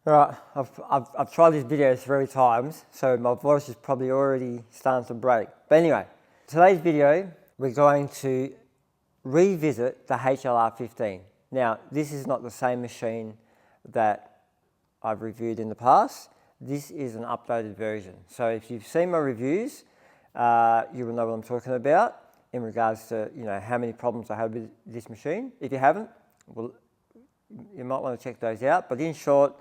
Right, I've tried this video 3 times, so my voice is probably already starting to break. But anyway, today's video, we're going to revisit the HLR15. Now, this is not the same machine that I've reviewed in the past. This is an updated version. So if you've seen my reviews, you will know what I'm talking about in regards to how many problems I had with this machine. If you haven't, well, you might want to check those out. But in short,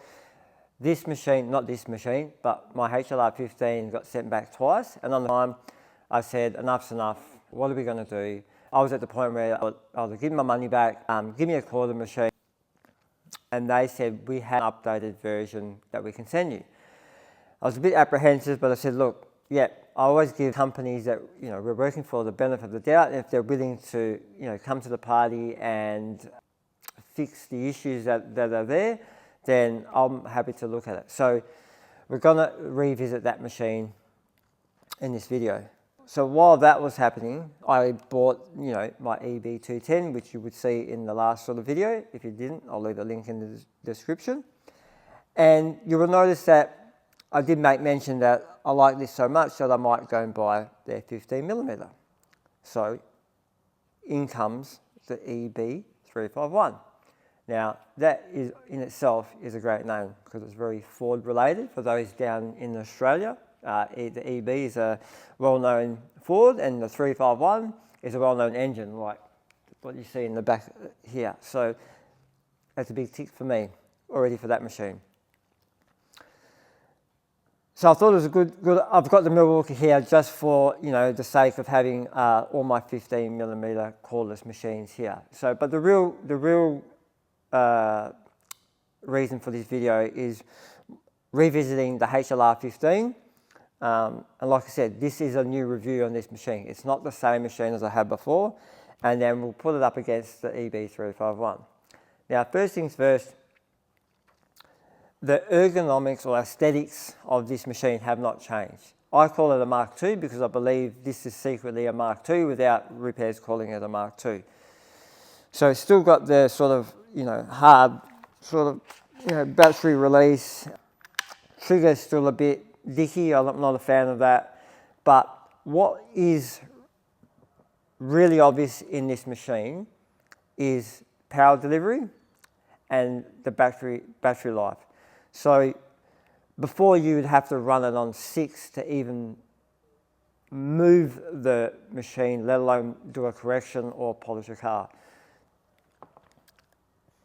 this machine, not this machine, but my HLR15 got sent back twice. And on the time, I said, enough's enough. What are we going to do? I was at the point where I was give my money back, give me a quarter machine. And they said, we have an updated version that we can send you. I was a bit apprehensive, but I said, look, yeah, I always give companies that we're working for the benefit of the doubt. And if they're willing to come to the party and fix the issues that are there, then I'm happy to look at it. So we're going to revisit that machine in this video. So while that was happening, I bought my EB210, which you would see in the last sort of video. If you didn't, I'll leave a link in the description. And you will notice that I did make mention that I like this so much that I might go and buy their 15mm. So in comes the EB351. Now, that is in itself is a great name because it's very Ford related for those down in Australia. The EB is a well-known Ford and the 351 is a well-known engine like what you see in the back here. So that's a big tick for me already for that machine. So I thought it was a good. I've got the Milwaukee here just for the sake of having all my 15mm cordless machines here. So, but the real reason for this video is revisiting the HLR15. And like I said, this is a new review on this machine. It's not the same machine as I had before. And then we'll put it up against the EB351. Now, first things first, the ergonomics or aesthetics of this machine have not changed. I call it a Mark II because I believe this is secretly a Mark II without repairs calling it a Mark II. So it's still got the sort of, hard sort of, battery release. Trigger's still a bit dicky. I'm not a fan of that. But what is really obvious in this machine is power delivery and the battery life. So before you would have to run it on 6 to even move the machine, let alone do a correction or polish a car.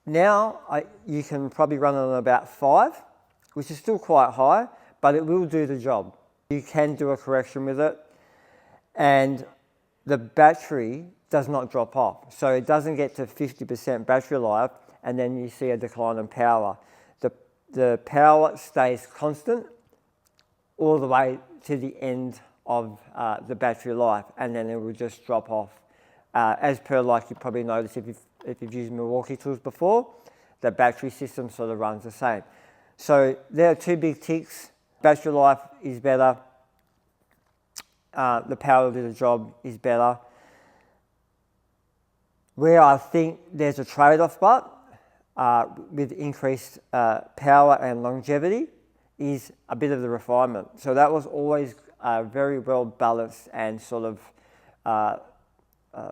Now you can probably run it on about 5, which is still quite high, but it will do the job. You can do a correction with it, and the battery does not drop off. So it doesn't get to 50% battery life, and then you see a decline in power. The power stays constant all the way to the end of the battery life, and then it will just drop off. As per, like you probably noticed if you've used Milwaukee tools before, the battery system sort of runs the same. So there are two big ticks. Battery life is better. The power to do the job is better. Where I think there's a trade-off but with increased power and longevity is a bit of the refinement. So that was always a very well balanced and sort of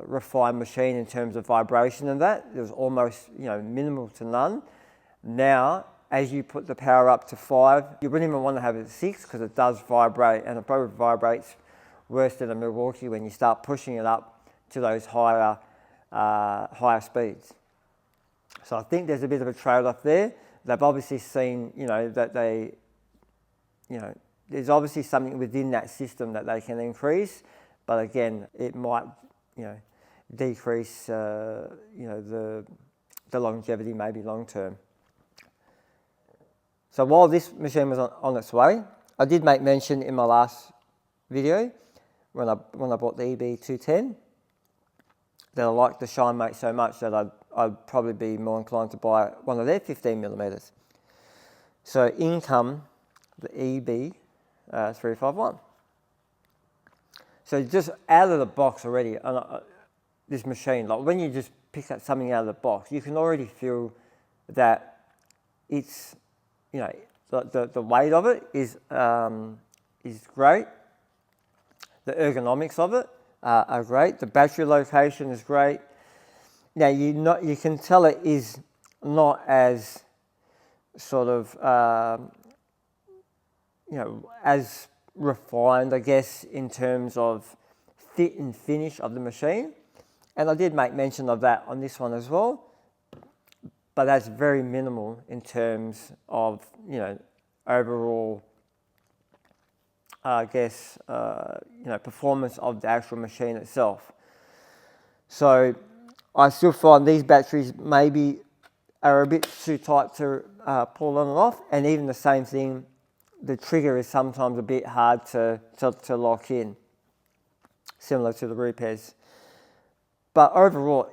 refined machine in terms of vibration and that. There was almost minimal to none. Now, as you put the power up to 5, you wouldn't even want to have it at 6 because it does vibrate, and it probably vibrates worse than a Milwaukee when you start pushing it up to those higher speeds. So I think there's a bit of a trade-off there. They've obviously seen, that there's obviously something within that system that they can increase, but again, it might, decrease, the longevity maybe long term. So while this machine was on its way, I did make mention in my last video when I bought the EB210 that I liked the ShineMate so much that I'd probably be more inclined to buy one of their 15mm. So in come the EB351. So just out of the box already, this machine, like when you just pick up something out of the box, you can already feel that it's you know, the weight of it is great. The ergonomics of it are great. The battery location is great. Now you can tell it is not as sort of as refined, I guess, in terms of fit and finish of the machine. And I did make mention of that on this one as well, but that's very minimal in terms of, overall, I guess, performance of the actual machine itself. So I still find these batteries maybe are a bit too tight to pull on and off, and even the same thing, the trigger is sometimes a bit hard to lock in, similar to the Rupes. But overall,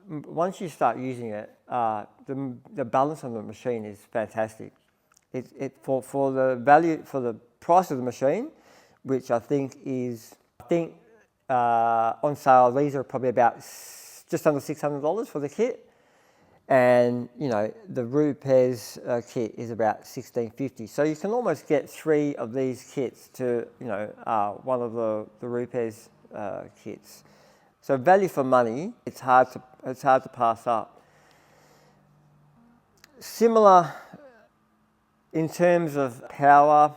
once you start using it, the balance on the machine is fantastic. For the value, for the price of the machine, which I think on sale, these are probably about just under $600 for the kit. And, the Rupes kit is about $1,650. So you can almost get 3 of these kits to, one of the Rupes kits. So value for money, it's hard to pass up. Similar in terms of power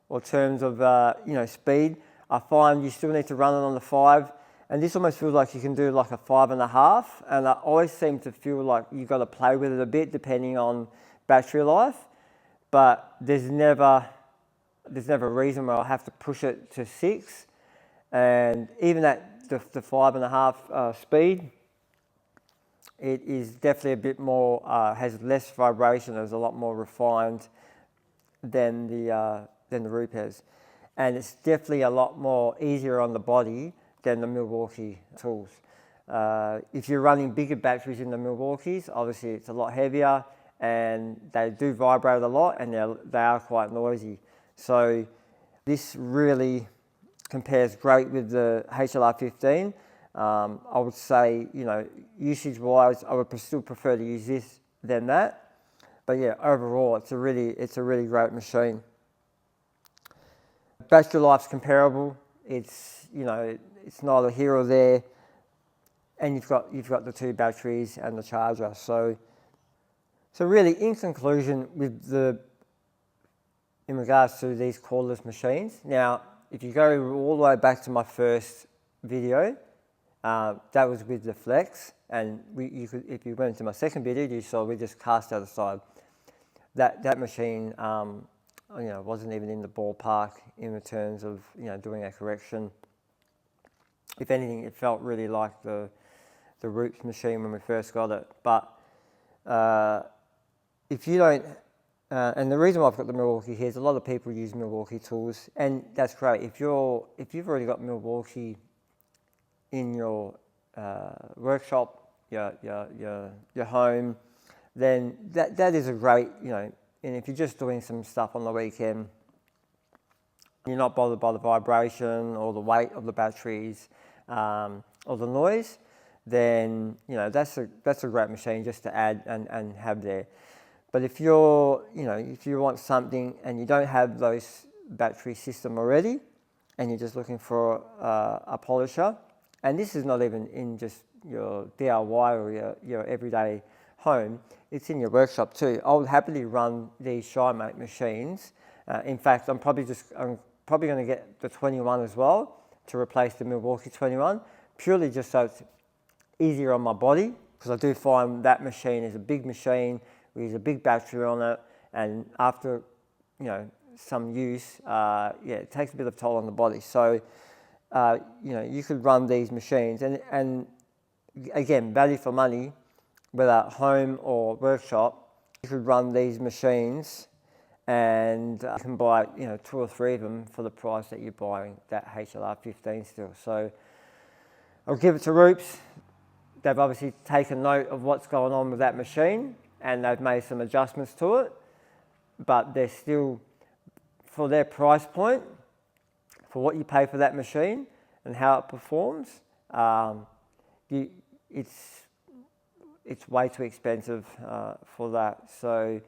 or terms of speed, I find you still need to run it on the 5, and this almost feels like you can do like a 5.5, and I always seem to feel like you've got to play with it a bit depending on battery life, but there's never a reason where I have to push it to 6. And even at the 5.5 speed, it is definitely a bit more, has less vibration, is a lot more refined than the Rupes. And it's definitely a lot more easier on the body than the Milwaukee tools. If you're running bigger batteries in the Milwaukees, obviously it's a lot heavier and they do vibrate a lot, and they are quite noisy. So this really compares great with the HLR15. I would say, usage-wise, I would still prefer to use this than that. But yeah, overall, it's a really great machine. Battery life's comparable. It's it's neither here or there, and you've got the 2 batteries and the charger. So really, in conclusion, in regards to these cordless machines. Now, if you go all the way back to my first video, that was with the Flex, and if you went to my second video, you saw we just cast out the side. That machine, wasn't even in the ballpark in terms of doing a correction. If anything, it felt really like the Rupes machine when we first got it. But if you don't, and the reason why I've got the Milwaukee here is a lot of people use Milwaukee tools, and that's great. If you've already got Milwaukee in your workshop, your home, then that is a great, and if you're just doing some stuff on the weekend, you're not bothered by the vibration or the weight of the batteries or the noise, then that's a great machine just to add and have there. But if if you want something and you don't have those battery system already, and you're just looking for a polisher, and this is not even in just your DIY or your everyday home, it's in your workshop too. I would happily run these ShineMate machines. In fact, I'm probably going to get the 21 as well to replace the Milwaukee 21, purely just so it's easier on my body, because I do find that machine is a big machine with a big battery on it, and after some use, it takes a bit of toll on the body. So you could run these machines, and again, value for money, whether at home or workshop, you could run these machines, and you can buy 2 or 3 of them for the price that you're buying that HLR15 still. So I'll give it to Rupes. They've obviously taken note of what's going on with that machine, and they've made some adjustments to it, but they're still, for their price point, for what you pay for that machine and how it performs, it's way too expensive for that. So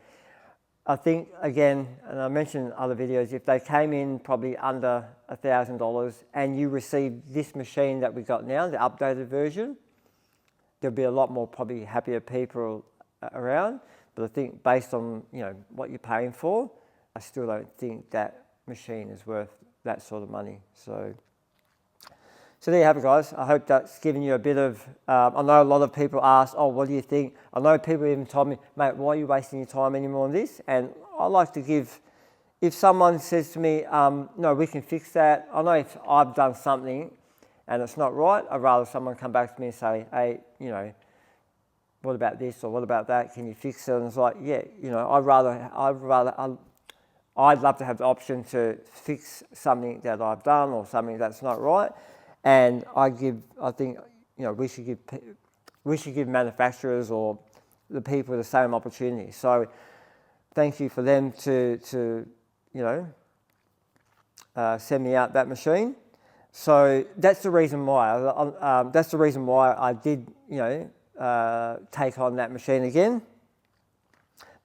I think, again, and I mentioned in other videos, if they came in probably under $1,000 and you received this machine that we got now, the updated version, there'll be a lot more probably happier people around. But I think based on, you know, what you're paying for, I still don't think that machine is worth that sort of money. So there you have it, guys. I hope that's given you a bit of, I know a lot of people ask, oh, what do you think? I know people even told me, mate, why are you wasting your time anymore on this? And I like to give, if someone says to me, no, we can fix that. I know if I've done something and it's not right, I'd rather someone come back to me and say, hey, you know, what about this or what about that? Can you fix it? And it's like, yeah, you know, I'd love to have the option to fix something that I've done or something that's not right. And I think, you know, we should give manufacturers or the people the same opportunity. So thank you for them to you know, send me out that machine. So that's the reason why. I did, you know, take on that machine again.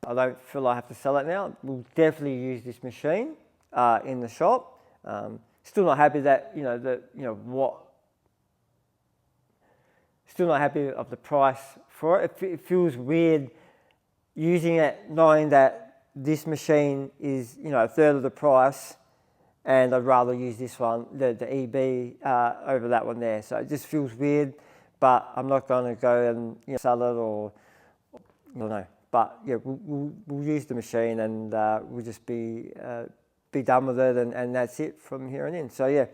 I don't feel I have to sell it now. We'll definitely use this machine in the shop. Still not happy that, you know, still not happy of the price for it. It feels weird using it knowing that this machine is, you know, a third of the price, and I'd rather use this one, the EB, over that one there. So it just feels weird, but I'm not going to go and, you know, sell it or, I don't know. But yeah, we'll use the machine and we'll just be done with it, and that's it from here on in. So yeah,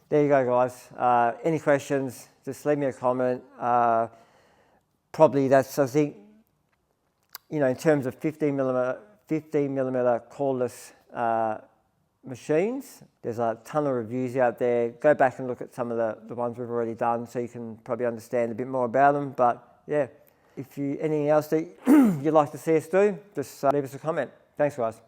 there you go, guys. Any questions, just leave me a comment. Probably that's, I think, you know, in terms of 15 millimeter cordless machines, there's a ton of reviews out there. Go back and look at some of the ones we've already done so you can probably understand a bit more about them. But yeah, if you anything else that you'd like to see us do, just leave us a comment. Thanks, guys.